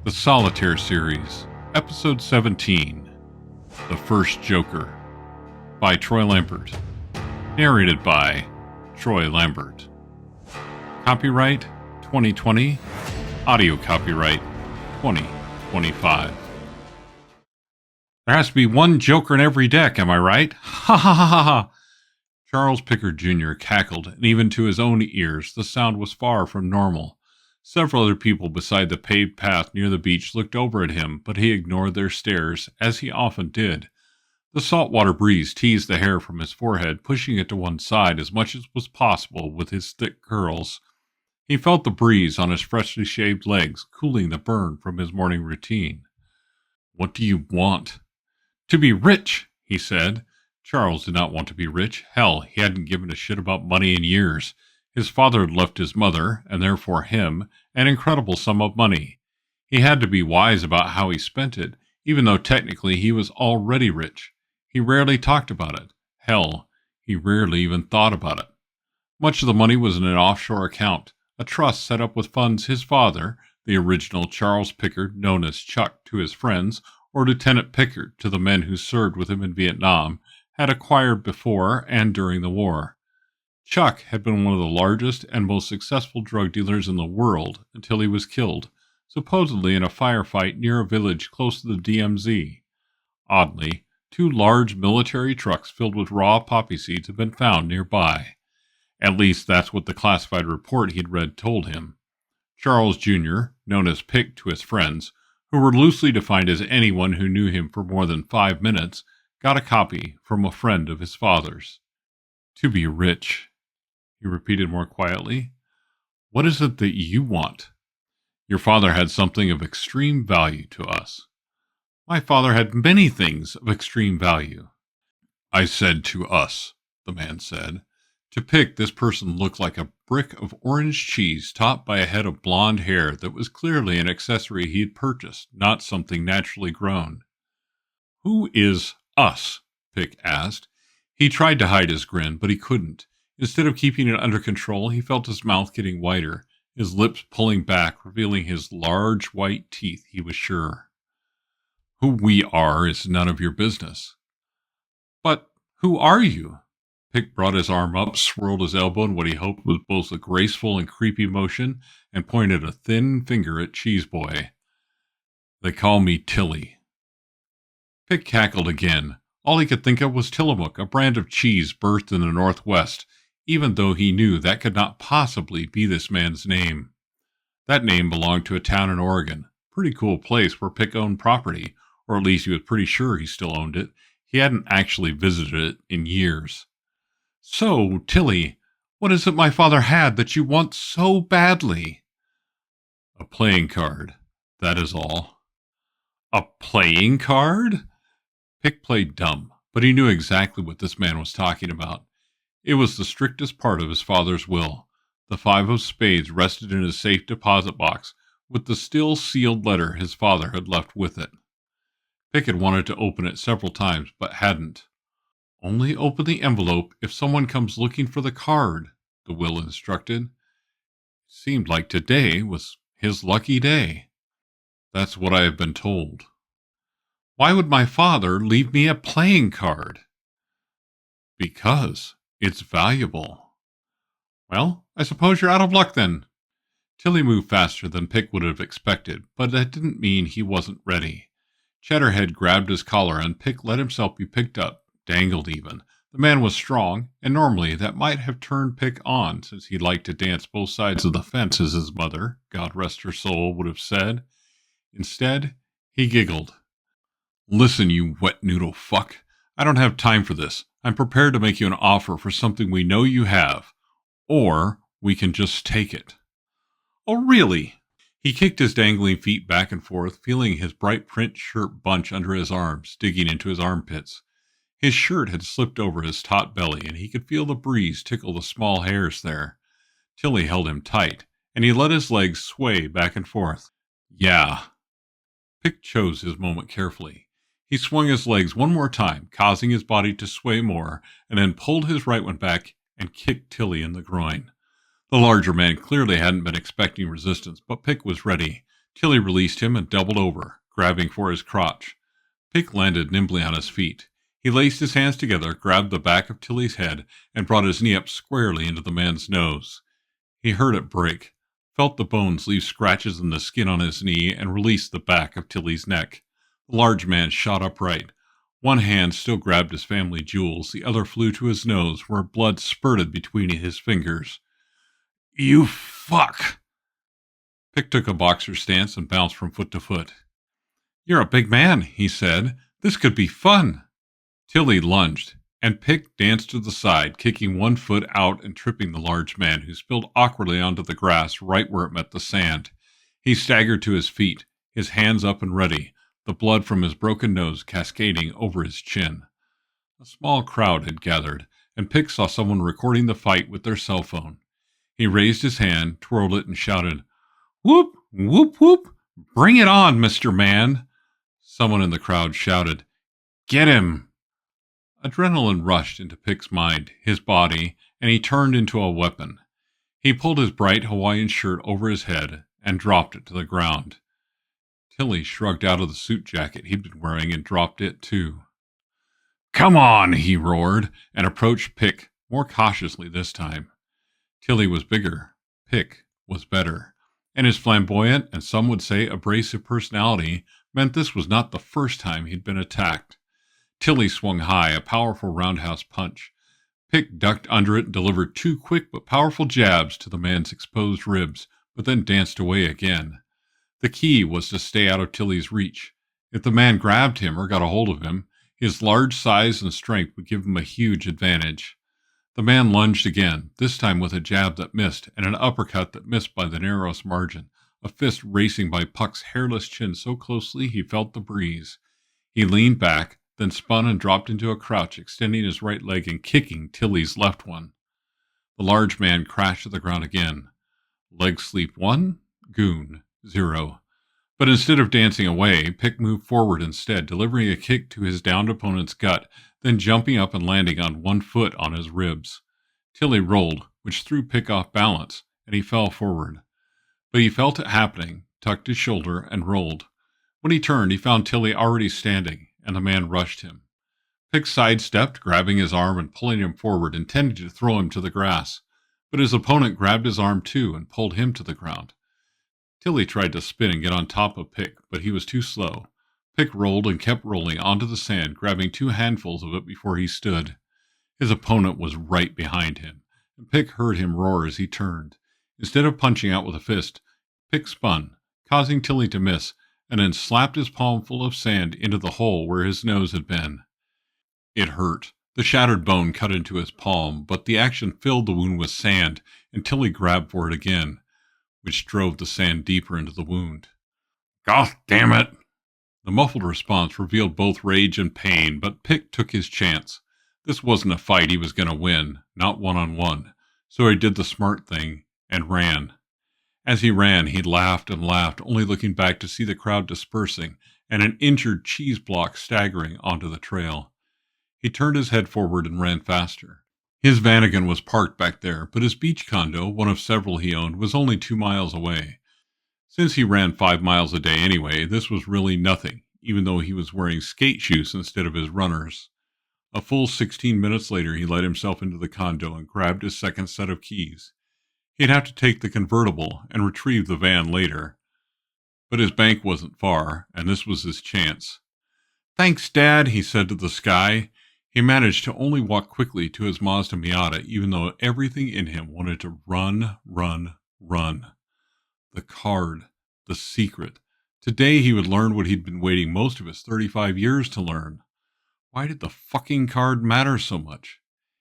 The Solitaire series, Episode 17, The First Joker, by Troy Lambert. Narrated by Troy Lambert. Copyright 2020, audio copyright 2025. There has to be one Joker in every deck, am I right? Ha ha ha ha ha! Charles Pickard Jr. cackled, and even to his own ears the sound was far from normal. Several other people beside the paved path near the beach looked over at him, but he ignored their stares, as he often did. The saltwater breeze teased the hair from his forehead, pushing it to one side as much as was possible with his thick curls. He felt the breeze on his freshly shaved legs, cooling the burn from his morning routine. "What do you want?" "To be rich," he said. Charles did not want to be rich. Hell, he hadn't given a shit about money in years. His father had left his mother, and therefore him, an incredible sum of money. He had to be wise about how he spent it, even though technically he was already rich. He rarely talked about it. Hell, he rarely even thought about it. Much of the money was in an offshore account, a trust set up with funds his father, the original Charles Pickard, known as Chuck to his friends, or Lieutenant Pickard to the men who served with him in Vietnam, had acquired before and during the war. Chuck had been one of the largest and most successful drug dealers in the world until he was killed, supposedly in a firefight near a village close to the DMZ. Oddly, 2 large military trucks filled with raw poppy seeds had been found nearby. At least that's what the classified report he'd read told him. Charles Jr., known as Pick to his friends, who were loosely defined as anyone who knew him for more than 5 minutes, got a copy from a friend of his father's. "To be rich," he repeated more quietly. "What is it that you want?" "Your father had something of extreme value to us." "My father had many things of extreme value." "I said to us," the man said. To Pick, this person looked like a brick of orange cheese topped by a head of blonde hair that was clearly an accessory he had purchased, not something naturally grown. "Who is us?" Pick asked. He tried to hide his grin, but he couldn't. Instead of keeping it under control, he felt his mouth getting whiter, his lips pulling back, revealing his large white teeth, he was sure. "Who we are is none of your business." "But who are you?" Pick brought his arm up, swirled his elbow in what he hoped was both a graceful and creepy motion, and pointed a thin finger at Cheese Boy. "They call me Tilly." Pick cackled again. All he could think of was Tillamook, a brand of cheese birthed in the Northwest, even though he knew that could not possibly be this man's name. That name belonged to a town in Oregon. Pretty cool place where Pick owned property, or at least he was pretty sure he still owned it. He hadn't actually visited it in years. "So, Tilly, what is it my father had that you want so badly?" "A playing card, that is all." "A playing card?" Pick played dumb, but he knew exactly what this man was talking about. It was the strictest part of his father's will. The 5 of spades rested in his safe deposit box, with the still sealed letter his father had left with it. Pick had wanted to open it several times, but hadn't. "Only open the envelope if someone comes looking for the card," the will instructed. It seemed like today was his lucky day. "That's what I have been told." "Why would my father leave me a playing card?" "Because it's valuable." "Well, I suppose you're out of luck then." Tilly moved faster than Pick would have expected, but that didn't mean he wasn't ready. Cheddarhead grabbed his collar, and Pick let himself be picked up, dangled even. The man was strong, and normally that might have turned Pick on, since he liked to dance both sides of the fence, as his mother, God rest her soul, would have said. Instead, he giggled. "Listen, you wet noodle fuck. I don't have time for this. I'm prepared to make you an offer for something we know you have. Or we can just take it." "Oh, really?" He kicked his dangling feet back and forth, feeling his bright print shirt bunch under his arms, digging into his armpits. His shirt had slipped over his taut belly, and he could feel the breeze tickle the small hairs there. Tilly held him tight, and he let his legs sway back and forth. "Yeah." Pick chose his moment carefully. He swung his legs one more time, causing his body to sway more, and then pulled his right one back and kicked Tilly in the groin. The larger man clearly hadn't been expecting resistance, but Pick was ready. Tilly released him and doubled over, grabbing for his crotch. Pick landed nimbly on his feet. He laced his hands together, grabbed the back of Tilly's head, and brought his knee up squarely into the man's nose. He heard it break, felt the bones leave scratches in the skin on his knee, and released the back of Tilly's neck. The large man shot upright. One hand still grabbed his family jewels, the other flew to his nose, where blood spurted between his fingers. "You fuck!" Pick took a boxer stance and bounced from foot to foot. "You're a big man," he said. "This could be fun." Tilly lunged, and Pick danced to the side, kicking one foot out and tripping the large man, who spilled awkwardly onto the grass right where it met the sand. He staggered to his feet, his hands up and ready, the blood from his broken nose cascading over his chin. A small crowd had gathered, and Pick saw someone recording the fight with their cell phone. He raised his hand, twirled it, and shouted, "Whoop, whoop, whoop! Bring it on, Mr. Man!" Someone in the crowd shouted, "Get him!" Adrenaline rushed into Pick's mind, his body, and he turned into a weapon. He pulled his bright Hawaiian shirt over his head and dropped it to the ground. Tilly shrugged out of the suit jacket he'd been wearing and dropped it too. "Come on," he roared, and approached Pick, more cautiously this time. Tilly was bigger. Pick was better. And his flamboyant, and some would say abrasive personality, meant this was not the first time he'd been attacked. Tilly swung high, a powerful roundhouse punch. Pick ducked under it and delivered two quick but powerful jabs to the man's exposed ribs, but then danced away again. The key was to stay out of Tilly's reach. If the man grabbed him or got a hold of him, his large size and strength would give him a huge advantage. The man lunged again, this time with a jab that missed and an uppercut that missed by the narrowest margin, a fist racing by Puck's hairless chin so closely he felt the breeze. He leaned back, then spun and dropped into a crouch, extending his right leg and kicking Tilly's left one. The large man crashed to the ground again. Leg sleep 1, goon 0. But instead of dancing away, Pick moved forward instead, delivering a kick to his downed opponent's gut, then jumping up and landing on one foot on his ribs. Tilly rolled, which threw Pick off balance, and he fell forward. But he felt it happening, tucked his shoulder, and rolled. When he turned, he found Tilly already standing, and the man rushed him. Pick sidestepped, grabbing his arm and pulling him forward, intending to throw him to the grass. But his opponent grabbed his arm too and pulled him to the ground. Tilly tried to spin and get on top of Pick, but he was too slow. Pick rolled and kept rolling onto the sand, grabbing 2 handfuls of it before he stood. His opponent was right behind him, and Pick heard him roar as he turned. Instead of punching out with a fist, Pick spun, causing Tilly to miss, and then slapped his palm full of sand into the hole where his nose had been. It hurt. The shattered bone cut into his palm, but the action filled the wound with sand, and Tilly grabbed for it again, which drove the sand deeper into the wound. "God damn it!" The muffled response revealed both rage and pain, but Pick took his chance. This wasn't a fight he was going to win, not one-on-one, so he did the smart thing and ran. As he ran, he laughed and laughed, only looking back to see the crowd dispersing and an injured cheese block staggering onto the trail. He turned his head forward and ran faster. His Vanagon was parked back there, but his beach condo, one of several he owned, was only 2 miles away. Since he ran 5 miles a day anyway, this was really nothing, even though he was wearing skate shoes instead of his runners. A full 16 minutes later, he let himself into the condo and grabbed his second set of keys. He'd have to take the convertible and retrieve the van later. But his bank wasn't far, and this was his chance. "Thanks, Dad," he said to the sky. He managed to only walk quickly to his Mazda Miata, even though everything in him wanted to run, run, run. The card. The secret. Today he would learn what he'd been waiting most of his 35 years to learn. Why did the fucking card matter so much?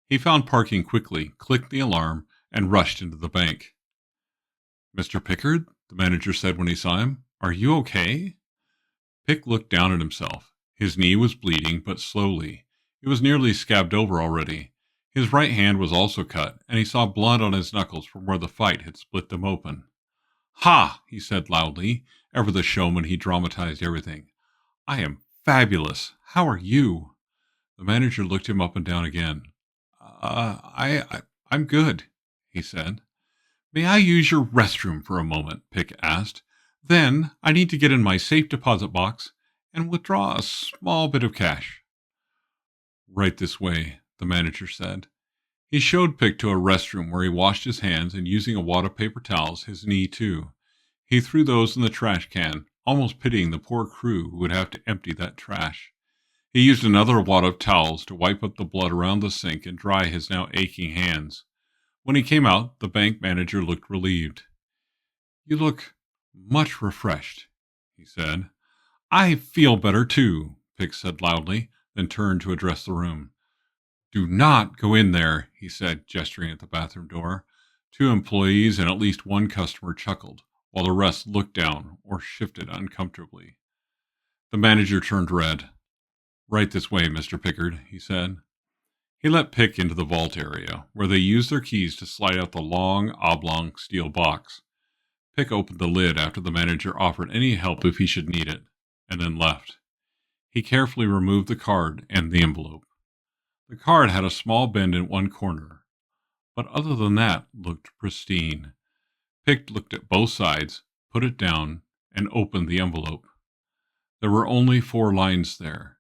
He found parking quickly, clicked the alarm, and rushed into the bank. "Mr. Pickard," the manager said when he saw him, "are you okay?" Pick looked down at himself. His knee was bleeding, but slowly. It was nearly scabbed over already. His right hand was also cut, and he saw blood on his knuckles from where the fight had split them open. "Ha!" he said loudly. Ever the showman, he dramatized everything. "I am fabulous. How are you?" The manager looked him up and down again. I'm good," he said. "May I use your restroom for a moment?" Pick asked. Then I need to get in my safe deposit box and withdraw a small bit of cash. Right this way, the manager said. He showed Pick to a restroom where he washed his hands and, using a wad of paper towels, his knee too. He threw those in the trash can, almost pitying the poor crew who would have to empty that trash. He used another wad of towels to wipe up the blood around the sink and dry his now aching hands. When he came out, the bank manager looked relieved. "You look much refreshed," he said. "I feel better, too," Pick said loudly, then turned to address the room. "Do not go in there," he said, gesturing at the bathroom door. 2 employees and at least 1 customer chuckled, while the rest looked down or shifted uncomfortably. The manager turned red. "Right this way, Mr. Pickard," he said. He let Pick into the vault area, where they used their keys to slide out the long, oblong steel box. Pick opened the lid after the manager offered any help if he should need it, and then left. He carefully removed the card and the envelope. The card had a small bend in one corner, but other than that, looked pristine. Pick looked at both sides, put it down, and opened the envelope. There were only 4 lines there.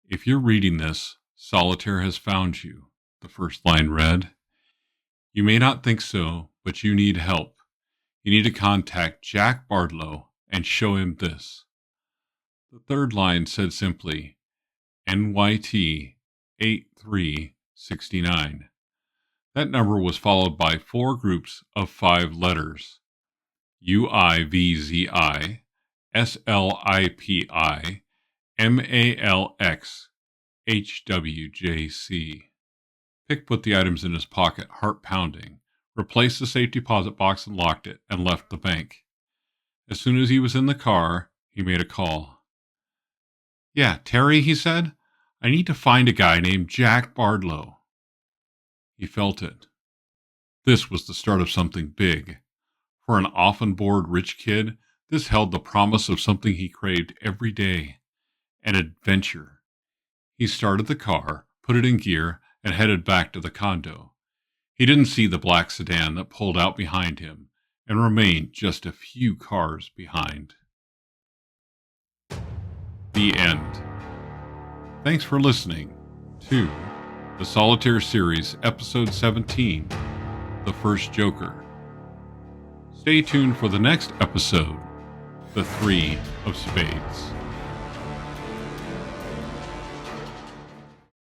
"If you're reading this, Solitaire has found you," the first line read. "You may not think so, but you need help. You need to contact Jack Bardlow and show him this." The third line said simply, "NYT 8369. That number was followed by 4 groups of 5 letters: UIVZI, SLIPI, MALX, HWJC. Pick put the items in his pocket, heart pounding, replaced the safe deposit box and locked it, and left the bank. As soon as he was in the car, he made a call. "Yeah, Terry," he said. "I need to find a guy named Jack Bardlow." He felt it. This was the start of something big. For an often bored rich kid, this held the promise of something he craved every day: an adventure. He started the car, put it in gear, and headed back to the condo. He didn't see the black sedan that pulled out behind him and remained just a few cars behind. The end. Thanks for listening to the Solitaire series, episode 17, The First Joker. Stay tuned for the next episode, The 3 of Spades.